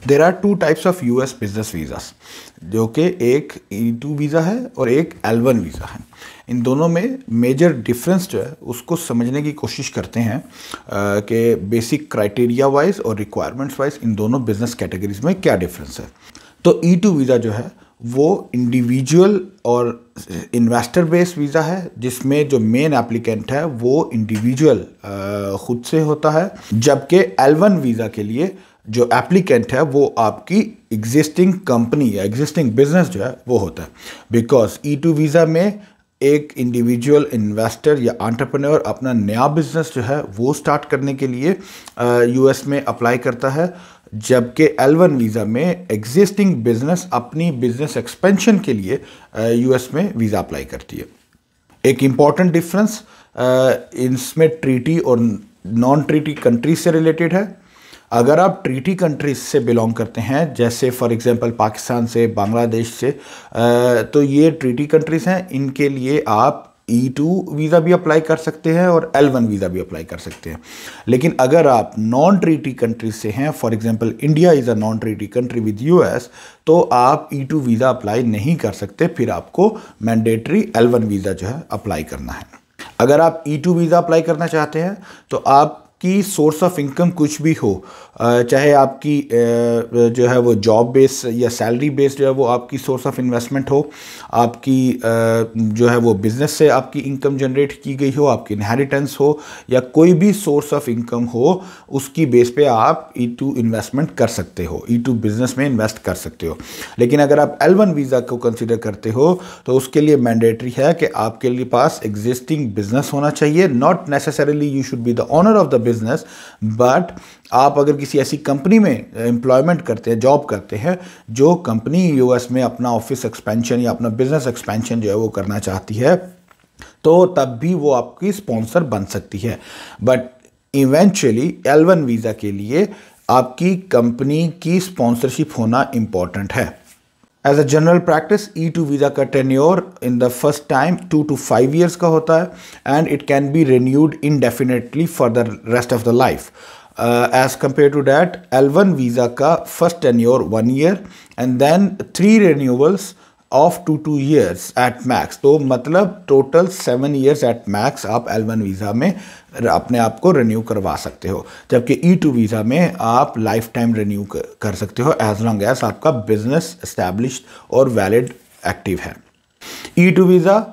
There are two types of US business visas, जो कि एक E2 वीज़ा है और एक L1 वीज़ा है। इन दोनों में मेजर डिफरेंस जो है उसको समझने की कोशिश करते हैं कि बेसिक क्राइटेरिया वाइज और रिक्वायरमेंट्स वाइज इन दोनों बिजनेस कैटेगरीज में क्या डिफरेंस है। तो E2 वीज़ा जो है वो इंडिविजुअल और इन्वेस्टर बेस्ड वीज़ा है, जिसमें जो मेन एप्लीकेंट है वो इंडिविजुअल खुद से होता है, जबकि L1 वीज़ा के लिए जो एप्लीकेंट है वो आपकी एग्जिस्टिंग कंपनी या एग्जिस्टिंग बिजनेस जो है वो होता है। बिकॉज E2 वीज़ा में एक इंडिविजुअल इन्वेस्टर या एंटरप्रेन्योर अपना नया बिजनेस जो है वो स्टार्ट करने के लिए यूएस में अप्लाई करता है, जबकि L1 वीज़ा में एग्जिस्टिंग बिजनेस अपनी बिजनेस एक्सपेंशन के लिए यूएस में वीज़ा अप्लाई करती है। एक इम्पॉर्टेंट डिफरेंस इसमें ट्रीटी और नॉन ट्रीटी कंट्रीज से रिलेटेड है। अगर आप ट्रीटी कंट्रीज से बिलोंग करते हैं, जैसे फॉर एग्जांपल पाकिस्तान से, बांग्लादेश से, तो ये ट्रीटी कंट्रीज हैं, इनके लिए आप E2 वीज़ा भी अप्लाई कर सकते हैं और L1 वीज़ा भी अप्लाई कर सकते हैं। लेकिन अगर आप नॉन ट्रीटी कंट्रीज से हैं, for example India is a non treaty country with US, तो आप E2 वीज़ा अप्लाई नहीं कर सकते, फिर आपको मैंडेटरी L1 वीज़ा जो है अप्लाई करना है। अगर आप E2 वीज़ा अप्लाई करना चाहते हैं तो आप की सोर्स ऑफ इनकम कुछ भी हो, चाहे आपकी जो है वो जॉब बेस या सैलरी बेस्ड जो है वो आपकी सोर्स ऑफ इन्वेस्टमेंट हो, आपकी जो है वो बिज़नेस से आपकी इनकम जनरेट की गई हो, आपकी इनहेरिटेंस हो, या कोई भी सोर्स ऑफ इनकम हो, उसकी बेस पे आप E2 इन्वेस्टमेंट कर सकते हो, E2 बिज़नेस में इन्वेस्ट कर सकते हो। लेकिन अगर आप L1 वीज़ा को कंसिडर करते हो तो उसके लिए मैंडेटरी है कि आपके लिए पास एग्जिस्टिंग बिजनेस होना चाहिए। Not necessarily you should be the owner of the business, but आप अगर किसी ऐसी कंपनी में एम्प्लॉयमेंट करते हैं, जॉब करते हैं, जो कंपनी यूएस में अपना ऑफिस एक्सपेंशन या अपना बिजनेस एक्सपेंशन जो है वो करना चाहती है, तो तब भी वो आपकी स्पॉन्सर बन सकती है। बट इवेंचुअली L1 वीज़ा के लिए आपकी कंपनी की स्पॉन्सरशिप होना इंपॉर्टेंट है। As a general practice E2 visa का tenure in the first time 2 to 5 years का होता है and it can be renewed indefinitely for the rest of the life. As compare to that L1 visa का first tenure 1 year and then 3 renewals of 2 to 2 years at max. तो मतलब total 7 years at max आप L1 visa में अपने आप को renew करवा सकते हो, जबकि E2 वीज़ा में आप लाइफ टाइम रिन्यू कर सकते हो एज लॉन्ग एज आपका बिजनेस एस्टैब्लिश्ड और वैलिड एक्टिव है। E2 visa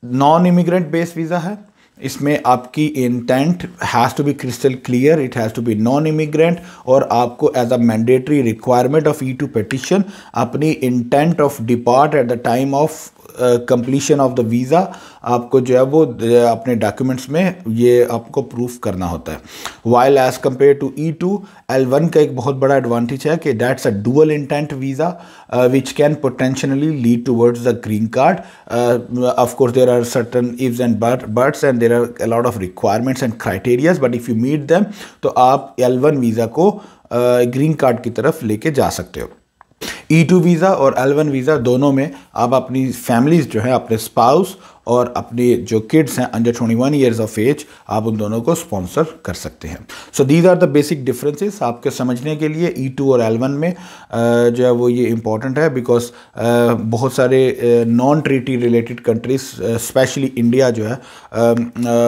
non immigrant based visa है। इसमें आपकी intent has to be crystal clear, it has to be non immigrant, और आपको as a mandatory requirement of E2 petition अपनी intent of depart at the time of completion of the visa आपको जो है वो अपने डॉक्यूमेंट्स में ये आपको प्रूफ करना होता है। While as compare to E2, L1 का एक बहुत बड़ा एडवांटेज है कि that's a dual intent visa which can potentially lead towards the green card. Of course there are certain ifs and buts and there are a lot of requirements and criterias, but if you meet them तो आप L1 visa को green card की तरफ लेके जा सकते हो। E2 visa और L1 वीज़ा दोनों में आप अपनी फैमिलीज़ जो है, अपने स्पाउस और अपने जो किड्स हैं अंडर 21 years ऑफ एज, आप उन दोनों को स्पॉन्सर कर सकते हैं। So these are the basic differences आपके समझने के लिए। E2 और L1 में जो है वो ये इंपॉर्टेंट है बिकॉज बहुत सारे non treaty related countries specially India जो है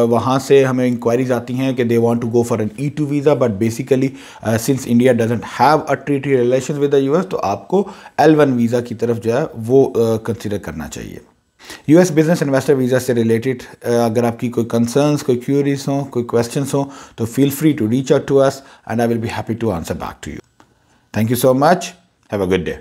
वहाँ से हमें इंक्वायरीज आती हैं कि they want to go for an E2 visa, but basically since India doesn't have a treaty relation with the US, तो आपको L1 वीज़ा की तरफ जो है वो कंसिडर करना चाहिए। यूएस बिजनेस इन्वेस्टर वीज़ा से रिलेटेड अगर आपकी कोई कंसर्न्स, कोई क्यूरीज हो, कोई क्वेश्चंस हो, तो feel free to reach out to us and I will be happy to answer back to you. Thank you so much, have a good day.